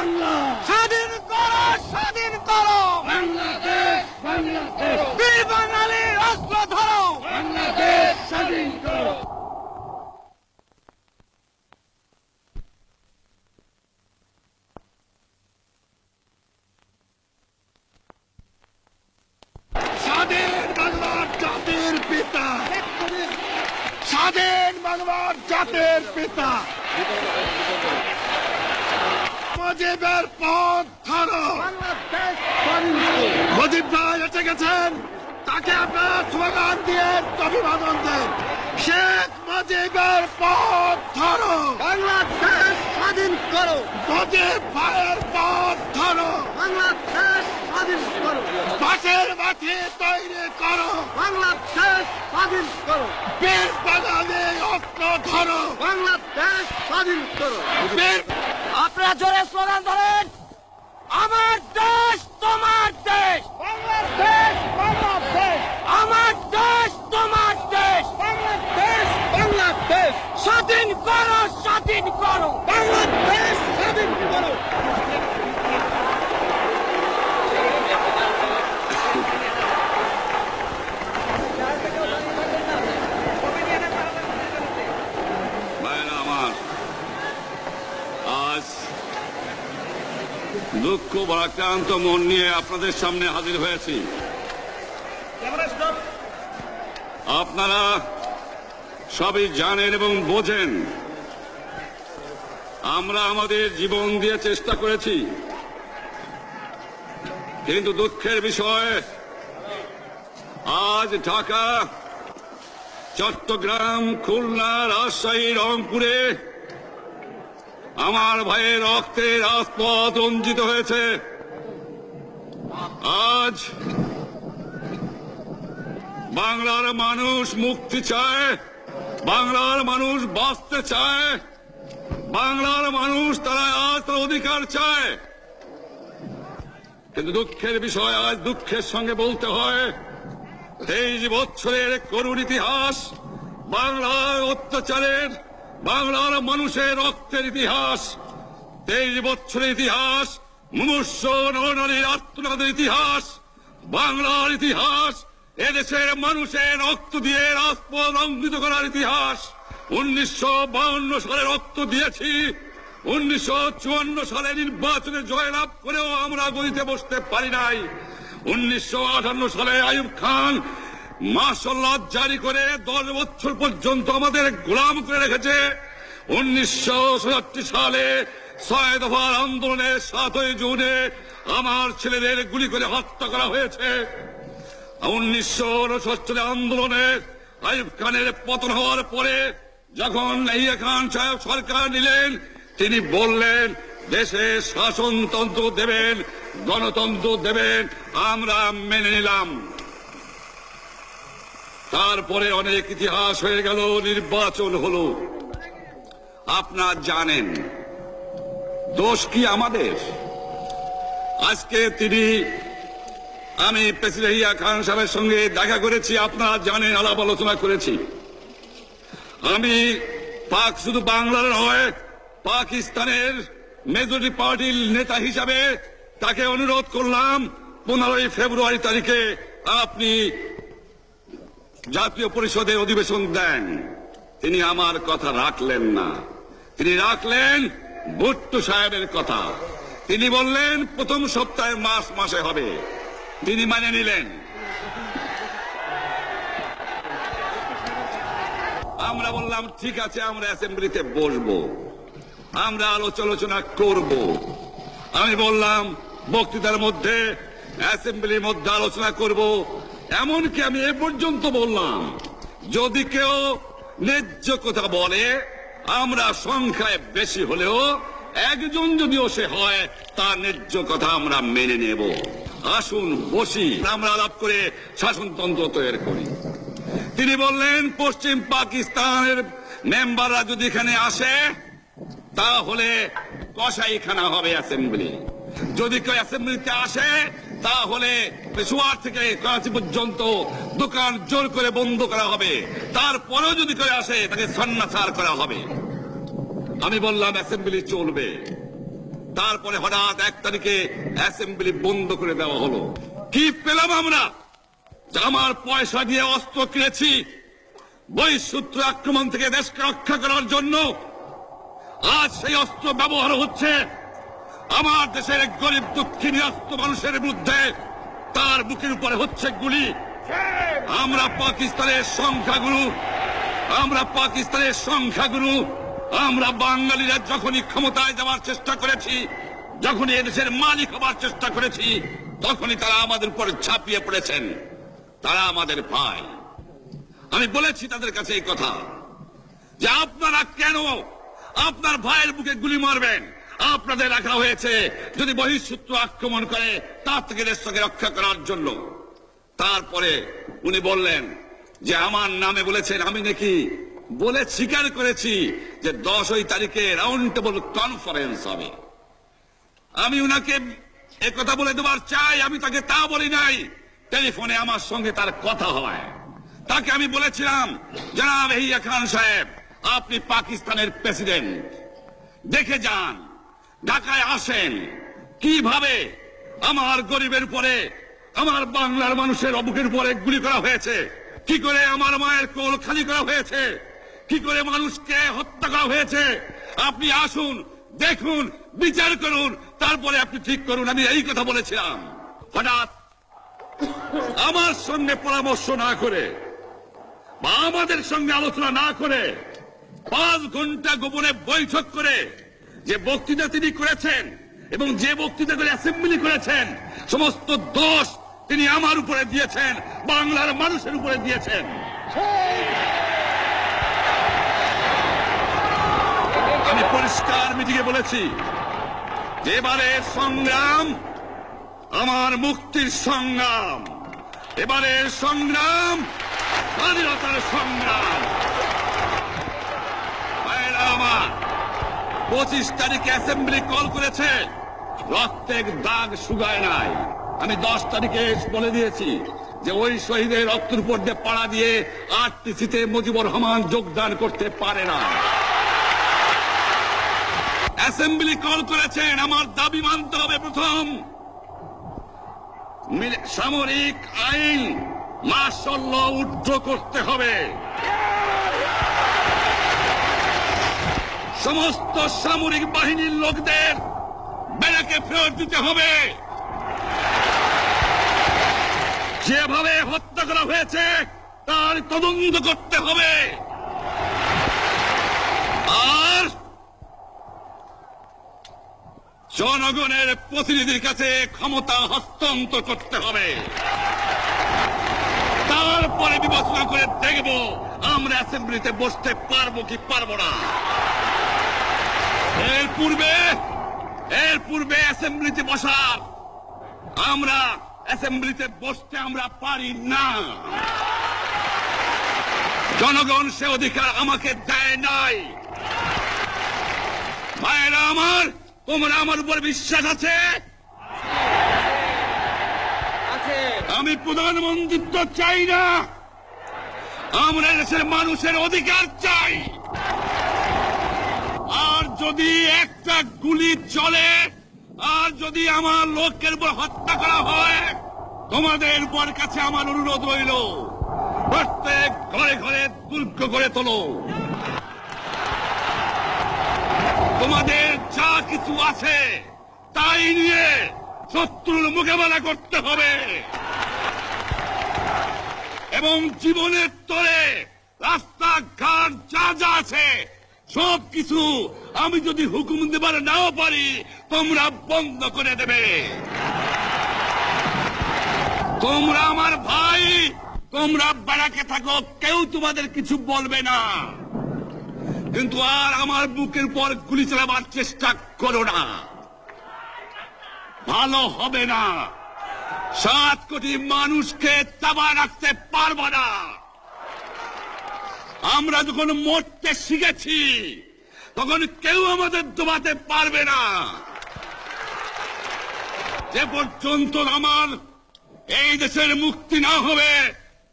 বাংলা, স্বাধীন করো, স্বাধীন করো, বাংলাদেশ, বাংলাদেশ, বীর বাঙালির অস্ত্র ধরো। বাংলাদেশ স্বাধীন করো। স্বাধীন বাংলার জাতির পিতা, স্বাধীন বাংলার জাতির পিতা মুজিবের পথ ধরো। মুজিব ভাই এসে গেছেন, তাকে আপনারা স্লোগান দিয়ে অভিবাদন দেন। শেখ মুজিবের পথ ধরো, বাংলাদেশ স্বাধীন করো, মুজিব ভাইয়ের পথ ধরো। বাংলাদেশ স্বাধীন করো, বাঁশের মাঠে তৈরি করো, বাংলাদেশ স্বাধীন করো, বীর বাঙালি অস্ত্র ধরো, বাংলাদেশ স্বাধীন করো। বীর আপনারা জোরে স্লোগান ধরেন, আমার দেশ তোমার দেশ, বাংলাদেশ বাংলাদেশ, আমার দেশ তোমার দেশ, বাংলাদেশ বাংলাদেশ, স্বাধীন করো, স্বাধীন করো, বাংলাদেশ স্বাধীন করো। ভাইরা আমার, আজ দুঃখ ভারাক্রান্ত মন নিয়ে আপনাদের সামনে হাজির হয়েছি। আপনারা সবই জানেন এবং বোঝেন, আমরা আমাদের জীবন দিয়ে চেষ্টা করেছি, কিন্তু দুঃখের বিষয় আজ ঢাকা, চট্টগ্রাম, খুলনা, রাজশাহী, রংপুরে আমার ভাইয়ের রক্তে রাজপথ রঞ্জিত হয়েছে। আজ বাংলার মানুষ মুক্তি চায়, বাংলার মানুষ বাঁচতে চায়, বাংলার মানুষ তারা আজ তার অধিকার চায়। কিন্তু দুঃখের বিষয়, আজ দুঃখের সঙ্গে বলতে হয়, 23 বছরের করুণ ইতিহাস, বাংলার অত্যাচারের, বাংলার মানুষের রক্তের ইতিহাস, 23 বছরের ইতিহাস, মুমূর্ষ নরনারীর আর্তনাদের ইতিহাস, বাংলার ইতিহাস, এদেশের মানুষের রক্ত দিয়ে রাজপথ রঞ্জিত করার ইতিহাস। 1952 সালে রক্ত দিয়েছি, 1954 সালে নির্বাচনে জয়লাভ করেও আমরা গদিতে বসতে পারি নাই। 1958 সালে আইয়ুব খান মার্শাল ল জারি করে 10 বছর পর্যন্ত আমাদের গোলাম করে রেখেছে। 1967 সালে 6 দফার আন্দোলনের 7ই জুনে আমার ছেলেদের গুলি করে হত্যা করা হয়েছে। 1969 সালে আন্দোলনে আইয়ুব খানের পতন হওয়ার পরে যখন ইয়াহিয়া খান সাহেব সরকার নিলেন, তিনি বললেন দেশে শাসনতন্ত্র দেবেন, গণতন্ত্র দেবেন, আমরা মেনে নিলাম। তারপরে অনেক ইতিহাস হয়ে গেল, নির্বাচন হলো। আপনারা জানেন দোষ কি আমাদের? আজকে আমি প্রেসিডেন্ট ইয়াহিয়া খান সাহেবের সঙ্গে দেখা করেছি, আপনারা জানেন, আলাপ আলোচনা করেছি। আমি শুধু বাংলার নয়, পাকিস্তানের মেজরিটি পার্টির নেতা হিসাবে তাকে অনুরোধ করলাম 15 ফেব্রুয়ারি তারিখে আপনি জাতীয় পরিষদের অধিবেশন দেন। তিনি আমার কথা রাখলেন না, তিনি রাখলেন ভুট্টো সাহেবের কথা। তিনি বললেন প্রথম সপ্তাহে মাসে হবে, তিনি মানে নিলেন। আমরা বললাম ঠিক আছে, আমরা অ্যাসেম্বলিতে বসবো, আমরা আলোচনা করব। আমি বললাম বক্তৃতার মধ্যে, অ্যাসেম্বলির মধ্যে আলোচনা করব। এমনকি আমি এ পর্যন্ত বললাম, যদি কেউ ন্যায্য কথা বলে, আমরা সংখ্যায় বেশি হলেও একজন যদিও সে হয়, তার ন্যায্য কথা আমরা মেনে নেব। আসুন বসি, আমরা আলাপ করে শাসনতন্ত্র তৈরি করি। তিনি বললেন পশ্চিম পাকিস্তানের মেম্বাররা যদি এখানে আসে, তাহলে কসাইখানা হবে অ্যাসেম্বলি। যদি কেউ অ্যাসেম্বলিতে আসে, তাহলে পেশোয়ার থেকে করাচি পর্যন্ত দোকান জোর করে বন্ধ করা হবে। তারপরেও যদি কেউ আসে, তাকে সন্ন্যাসার করা হবে। আমি বললাম অ্যাসেম্বলি চলবে। তারপরে হঠাৎ 1 তারিখে অ্যাসেম্বলি বন্ধ করে দেওয়া হলো। কি পেলাম আমরা? যে আমার পয়সা দিয়ে অস্ত্র কিনেছি বহিঃশত্রু আক্রমণ থেকে দেশকে রক্ষা করার জন্য, আজ সেই অস্ত্র ব্যবহার হচ্ছে আমার দেশের গরিব দুঃখী নিরস্ত্র মানুষের বিরুদ্ধে। তার বুকের উপরে হচ্ছে গুলি। আমরা পাকিস্তানের সংখ্যাগুরু, আমরা বাঙালিরা যখনই ক্ষমতায় যাওয়ার চেষ্টা করেছি, যখনই এদেশের মালিক হবার চেষ্টা করেছি, তখনই তারা আমাদের উপর ঝাঁপিয়ে পড়েছেন। তারা আমাদের ভাই। আমি বলেছি তাদের কাছে এই কথা যে আপনারা কেন আপনার ভাইয়ের বুকে গুলি মারবেন? আপনাদের রাখা হয়েছে যদি বহিঃশত্রু আক্রমণ করে তার থেকে দেশকে রক্ষা করার জন্য। তারপরে উনি বললেন যে আমার নামে বলেছেন, আমি নাকি বলে স্বীকার করেছি যে 10 তারিখে রাউন্ড টেবল কনফারেন্স হবে। আমি উনাকে একথা বলে দেবার চাই, আমি তাকে তা বলি নাই। টেলিফোনে আমার সঙ্গে তার কথা হয়। তাকে আমি বলেছিলাম, জনাব ইয়াহিয়া খান সাহেব, আপনি পাকিস্তানের প্রেসিডেন্ট, দেখে যান, ঢাকায় আসেন কিভাবে আমার গরিবের উপরে, আমার বাংলার মানুষের বুকের উপরে গুলি করা হয়েছে, কি করে আমার মায়ের কোল খালি করা হয়েছে, কি করে মানুষকে হত্যা করা হয়েছে। আপনি আসুন, দেখুন, বিচার করুন, তারপরে আপনি ঠিক করুন। আমি এই কথা বলেছিলাম। হঠাৎ আমার সঙ্গে পরামর্শ না করে বা আমাদের সঙ্গে আলোচনা না করে 5 ঘন্টা গোপনে বৈঠক করে যে বক্তৃতা তিনি করেছেন এবং যে বক্তৃতা করে অ্যাসেম্বলি করেছেন, সমস্ত দোষ তিনি আমার উপরে দিয়েছেন, বাংলার মানুষের উপরে দিয়েছেন। আমি পরিষ্কার মিটিংয়ে বলেছি যে এবারের সংগ্রাম আমার মুক্তির সংগ্রাম, এবারের সংগ্রাম স্বাধীনতার সংগ্রাম। আমার 25 তারিখে অ্যাসেম্বলি কল করেছে, রক্তের দাগ শুকায় নাই। আমি 10 তারিখে বলে দিয়েছি যে ওই শহীদের রক্তের উপর দিয়ে পাড়া দিয়ে আরটিসিতে মুজিবুর রহমান যোগদান করতে পারে না। অ্যাসেম্বলি কল করেছেন, আমার দাবি মানতে হবে। প্রথম, সামরিক আইন মার্শাল ল উদ্ধ করতে হবে। সমস্ত সামরিক বাহিনীর লোকদের ব্যারাকে ফেরত দিতে হবে। যেভাবে হত্যা করা হয়েছে তার তদন্ত করতে হবে। আর জনগণের প্রতিনিধির কাছে ক্ষমতা হস্তান্তর করতে হবে। তারপরে বিবেচনা করে দেখব আমরা অ্যাসেম্বলিতে বসতে পারবো কি পারবো না। এর পূর্বে অ্যাসেম্বলিতে বসার, আমরা অ্যাসেম্বলিতে বসতে আমরা পারি না। জনগণ সে অধিকার আমাকে দেয় নাই। ভাইরা আমার, তোমরা আমার উপর বিশ্বাস আছে? আমি প্রধানমন্ত্রিত্ব চাই না, আমরা দেশের মানুষের অধিকার চাই। আর যদি একটা গুলি চলে, আর যদি আমার লোকের উপর হত্যা করা হয়, তোমাদের উপর কাছে আমার অনুরোধ রইল, প্রত্যেক ঘরে ঘরে দুর্গ করে তোলো। তোমাদের যা কিছু আছে তাই নিয়ে শত্রুর মোকাবেলা করতে হবে এবং জীবনের তরে রাস্তাঘাট যা যা আছে সবকিছু আমি যদি হুকুম দেবার নাও পারি, তোমরা বন্ধ করে দেবে। তোমরা আমার ভাই, তোমরা ব্যারাকে থাকো, কেউ তোমাদের কিছু বলবে না, কিন্তু আর আমার বুকের পর গুলি চালাবার চেষ্টা করো না, ভালো হবে না। 7 কোটি মানুষকে চাপা রাখতে পারবো না। আমরা যখন মরতে শিখেছি তখন কেউ আমাদের দবাতে পারবে না। যে পর্যন্ত আমার এই দেশের মুক্তি না হবে,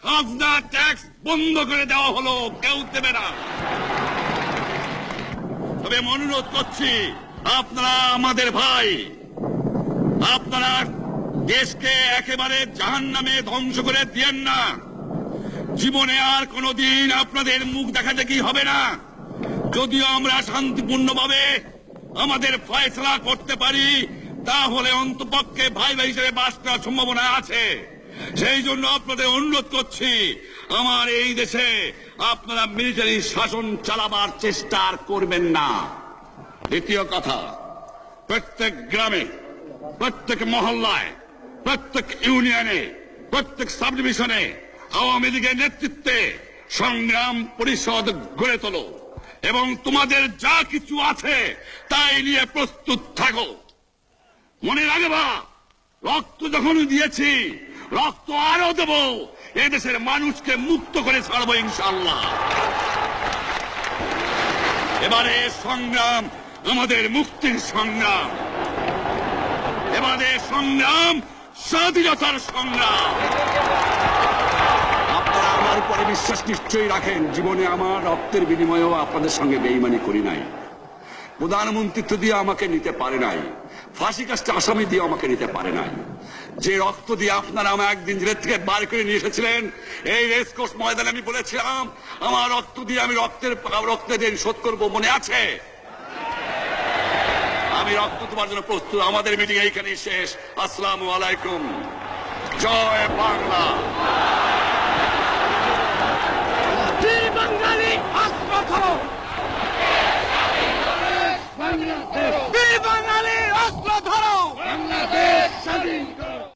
খাজনা ট্যাক্স বন্ধ করে দেওয়া হলো, কেউ দেবে না। তবে অনুরোধ করছি, আপনারা আমাদের ভাই, আপনারা দেশকে একেবারে জাহান্নামে ধ্বংস করে দিয়েন না। জীবনে আর কোনোদিন আপনাদের মুখ দেখাদেখি হবে না। যদিও আমরা শান্তিপূর্ণভাবে আমাদের ফয়সলা করতে পারি, তাহলে অন্তপক্ষে ভাই ভাই হিসেবে বাস করার সম্ভাবনা আছে। সেই জন্য আপনাদের অনুরোধ করছি, আমার এই দেশে আপনারা মিলিটারি শাসন চালাবার চেষ্টা আর করবেন না। দ্বিতীয় কথা, প্রত্যেক গ্রামে, প্রত্যেক মহল্লায়, প্রত্যেক ইউনিয়নে, প্রত্যেক সাব ডিভিশনে আওয়ামী লীগের নেতৃত্বে সংগ্রাম পরিষদ গড়ে তোলো এবং তোমাদের যা কিছু আছে তাই নিয়ে প্রস্তুত থাকো। মনে রাখবা, রক্ত যখন দিয়েছি, রক্ত আরো দেব। এদেশের মানুষকে মুক্ত করে ছাড়বো ইনশাআল্লাহ। এবারে সংগ্রাম আমাদের মুক্তির সংগ্রাম, এবারে সংগ্রাম স্বাধীনতার সংগ্রাম। আপনারা আমার উপরে বিশ্বাস নিশ্চয়ই রাখেন। জীবনে আমার রক্তের বিনিময়েও আপনাদের সঙ্গে বেইমানি করি নাই। প্রধানমন্ত্রিত্ব দিয়ে আমাকে নিতে পারে নাই, ফাঁসি কাস্টে আসামি দিয়ে আমাকে নিতে পারে নাই। যে রক্ত দিয়ে আপনারা আমার একদিন জেলের থেকে বার করে নিয়ে এসেছিলেন, এই রেসকোর্স ময়দানে আমি বলেছিলাম আমার রক্ত দিয়ে আমি রক্তের ঋণ শোধ করবো, মনে আছে? আমি রক্ত তোমার জন্য প্রস্তুত। আমাদের মিটিং এইখানেই শেষ। আসসালামু আলাইকুম। জয় বাংলা। বাঙালি অস্ত্র ধরো, বাংলাদেশ, বাঙালি অস্ত্র ধরো, বাংলাদেশ স্বাধীন।